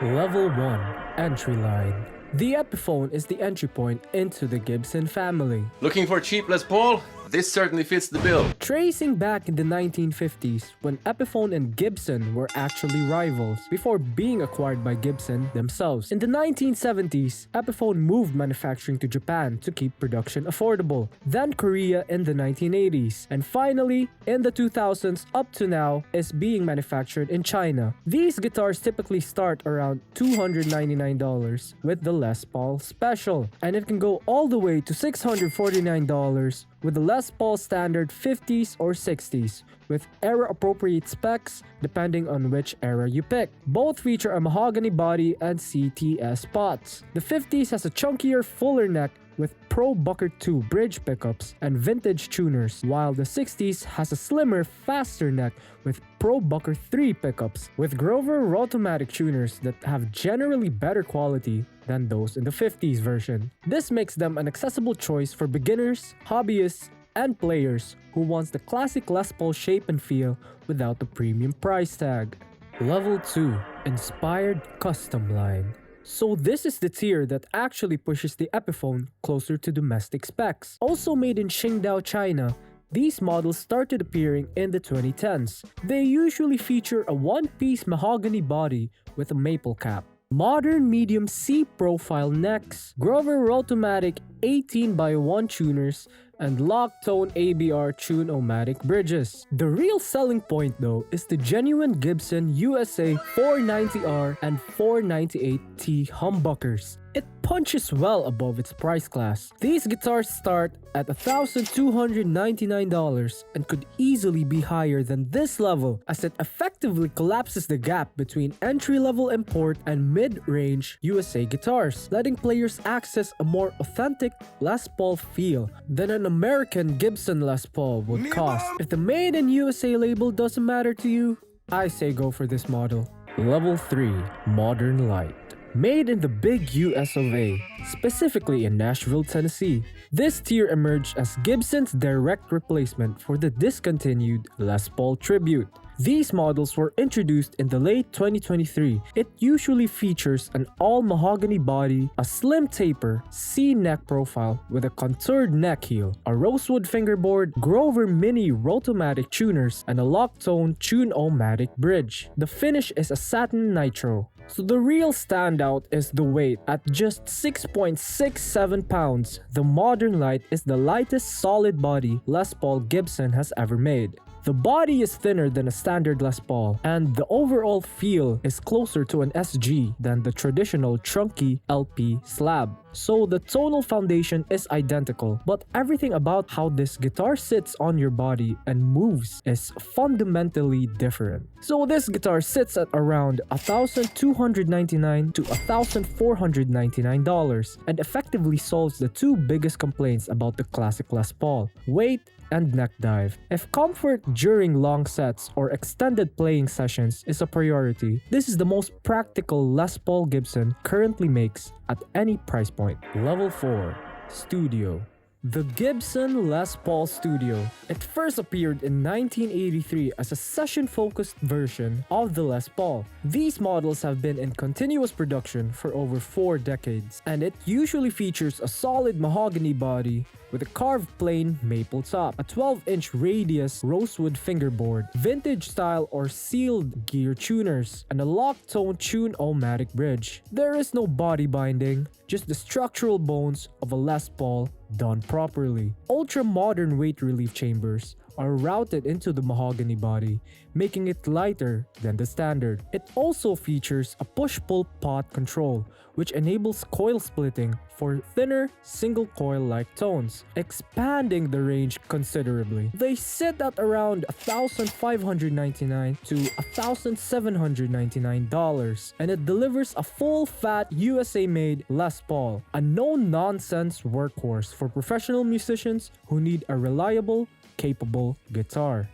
Level 1 Entry Line. The Epiphone is the entry point into the Gibson family. Looking for a cheap Les Paul? This certainly fits the bill. Tracing back in the 1950s, when Epiphone and Gibson were actually rivals before being acquired by Gibson themselves. In the 1970s, Epiphone moved manufacturing to Japan to keep production affordable, then Korea in the 1980s, and finally, in the 2000s up to now, is being manufactured in China. These guitars typically start around $299 with the Les Paul Special, and it can go all the way to $649 with the Les Paul Standard 50s or 60s, with era-appropriate specs depending on which era you pick. Both feature a mahogany body and CTS pots. The 50s has a chunkier, fuller neck with Pro Bucker 2 bridge pickups and vintage tuners, while the 60s has a slimmer, faster neck with Pro Bucker 3 pickups, with Grover Rotomatic tuners that have generally better quality than those in the 50s version. This makes them an accessible choice for beginners, hobbyists, and players who wants the classic Les Paul shape and feel without the premium price tag. Level 2 Inspired Custom Line. So this is the tier that actually pushes the Epiphone closer to domestic specs. Also made in Qingdao, China, these models started appearing in the 2010s. They usually feature a one-piece mahogany body with a maple cap, modern medium C-profile necks, Grover Rotomatic 18x1 tuners, and lock-tone ABR tune-o-matic bridges. The real selling point though is the genuine Gibson USA 490R and 498T humbuckers. It punches well above its price class. These guitars start at $1,299 and could easily be higher than this level, as it effectively collapses the gap between entry-level import and mid-range USA guitars, letting players access a more authentic Les Paul feel than an American Gibson Les Paul would cost. If the Made in USA label doesn't matter to you, I say go for this model. Level 3 Modern Lite. Made in the big US of A, specifically in Nashville, Tennessee, this tier emerged as Gibson's direct replacement for the discontinued Les Paul Tribute. These models were introduced in the late 2023. It usually features an all-mahogany body, a slim taper, C-neck profile with a contoured neck heel, a rosewood fingerboard, Grover Mini Rotomatic tuners, and a lock-tone tune-o-matic bridge. The finish is a satin nitro. So the real standout is the weight. At just 6.67 pounds, the Modern Lite is the lightest solid body Les Paul Gibson has ever made. The body is thinner than a standard Les Paul, and the overall feel is closer to an SG than the traditional chunky LP slab. So the tonal foundation is identical, but everything about how this guitar sits on your body and moves is fundamentally different. So this guitar sits at around $1,299 to $1,499 and effectively solves the two biggest complaints about the classic Les Paul: weight and neck dive. If comfort during long sets or extended playing sessions is a priority, this is the most practical Les Paul Gibson currently makes at any price point. Level 4 Studio. The Gibson Les Paul Studio. It first appeared in 1983 as a session-focused version of the Les Paul. These models have been in continuous production for over 4 decades, and it usually features a solid mahogany body with a carved plain maple top, a 12-inch radius rosewood fingerboard, vintage style or sealed gear tuners, and a lock-tone tune-o-matic bridge. There is no body binding, just the structural bones of a Les Paul done properly. Ultra-modern weight relief chambers are routed into the mahogany body, making it lighter than the standard. It also features a push-pull pot control, which enables coil splitting for thinner single coil-like tones, expanding the range considerably. They sit at around $1,599 to $1,799, and it delivers a full-fat USA-made Les Paul, a no-nonsense workhorse for professional musicians who need a reliable, capable guitar.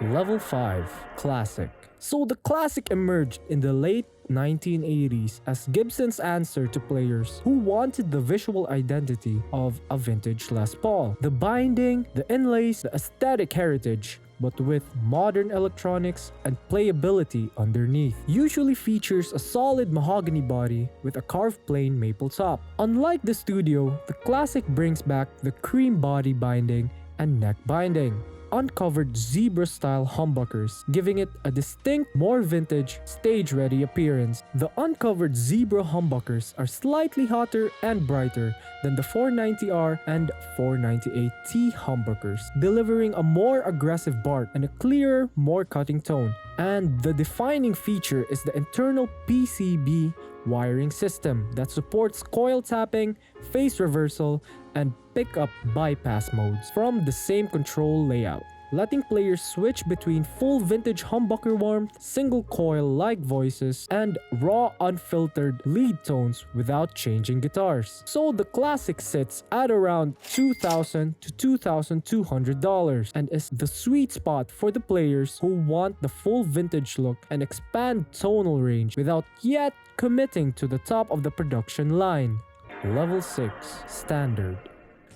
Level 5 Classic. So the Classic emerged in the late 1980s as Gibson's answer to players who wanted the visual identity of a vintage Les Paul. The binding, the inlays, the aesthetic heritage but with modern electronics and playability underneath. Usually features a solid mahogany body with a carved plain maple top. Unlike the Studio, the Classic brings back the cream body binding and neck binding. Uncovered zebra-style humbuckers, giving it a distinct, more vintage, stage-ready appearance. The uncovered zebra humbuckers are slightly hotter and brighter than the 490R and 498T humbuckers, delivering a more aggressive bark and a clearer, more cutting tone. And the defining feature is the internal PCB wiring system that supports coil tapping, phase reversal, and pickup bypass modes from the same control layout, letting players switch between full vintage humbucker warmth, single coil-like voices, and raw unfiltered lead tones without changing guitars. So the Classic sits at around $2,000 to $2,200 and is the sweet spot for the players who want the full vintage look and expand tonal range without yet committing to the top of the production line. Level 6 Standard.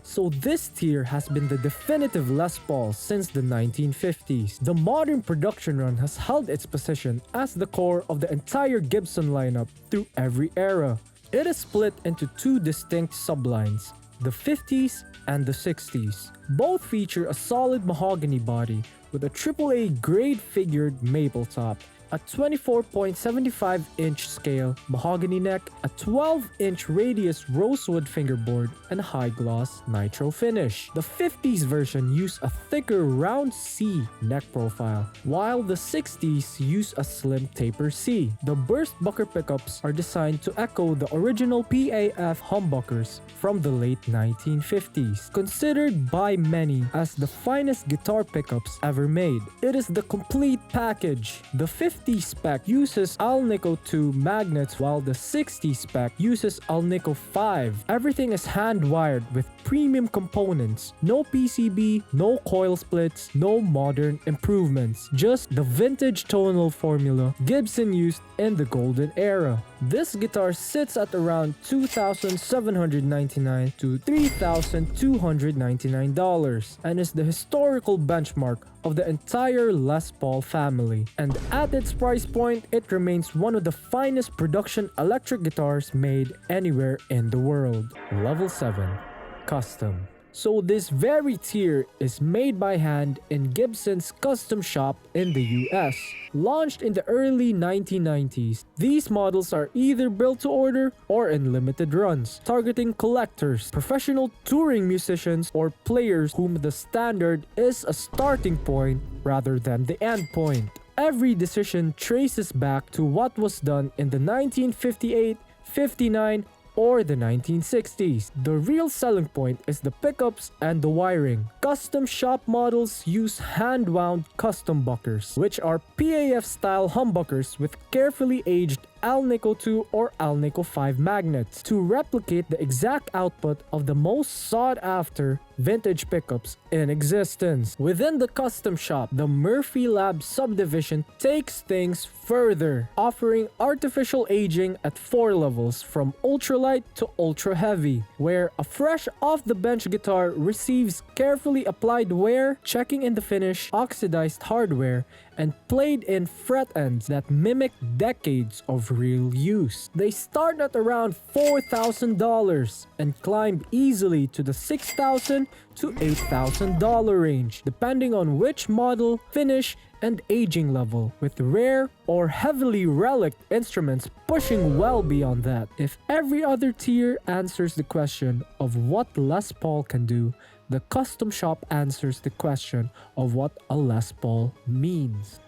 So this tier has been the definitive Les Paul since the 1950s. The modern production run has held its position as the core of the entire Gibson lineup through every era. It is split into two distinct sublines, the 50s and the 60s. Both feature a solid mahogany body with a AAA grade figured maple top, a 24.75-inch scale mahogany neck, a 12-inch radius rosewood fingerboard, and a high-gloss nitro finish. The 50s version used a thicker round C neck profile, while the 60s use a slim taper C. The burst bucker pickups are designed to echo the original PAF humbuckers from the late 1950s, considered by many as the finest guitar pickups ever made. It is the complete package. The 50 spec uses Alnico 2 magnets while the 60 spec uses Alnico 5. Everything is hand-wired with premium components. No PCB, no coil splits, no modern improvements. Just the vintage tonal formula Gibson used in the golden era. This guitar sits at around $2,799 to $3,299 and is the historical benchmark of the entire Les Paul family. And at its price point, it remains one of the finest production electric guitars made anywhere in the world. Level 7 Custom. So this very tier is made by hand in Gibson's Custom Shop in the US. Launched in the early 1990s, these models are either built to order or in limited runs, targeting collectors, professional touring musicians, or players whom the standard is a starting point rather than the end point. Every decision traces back to what was done in the 1958, 59, or the 1960s. The real selling point is the pickups and the wiring. Custom shop models use hand-wound custom buckers, which are PAF-style humbuckers with carefully aged Alnico 2 or Alnico 5 magnets to replicate the exact output of the most sought-after vintage pickups in existence. Within the custom shop, the Murphy Lab subdivision takes things further, offering artificial aging at 4 levels from ultralight to ultra heavy, where a fresh off-the-bench guitar receives carefully applied wear, checking in the finish, oxidized hardware, and played in fret ends that mimic decades of real use. They start at around $4,000 and climb easily to the $6,000 to $8,000 range, depending on which model, finish, and aging level, with rare or heavily relic instruments pushing well beyond that. If every other tier answers the question of what Les Paul can do, the custom shop answers the question of what a Les Paul means.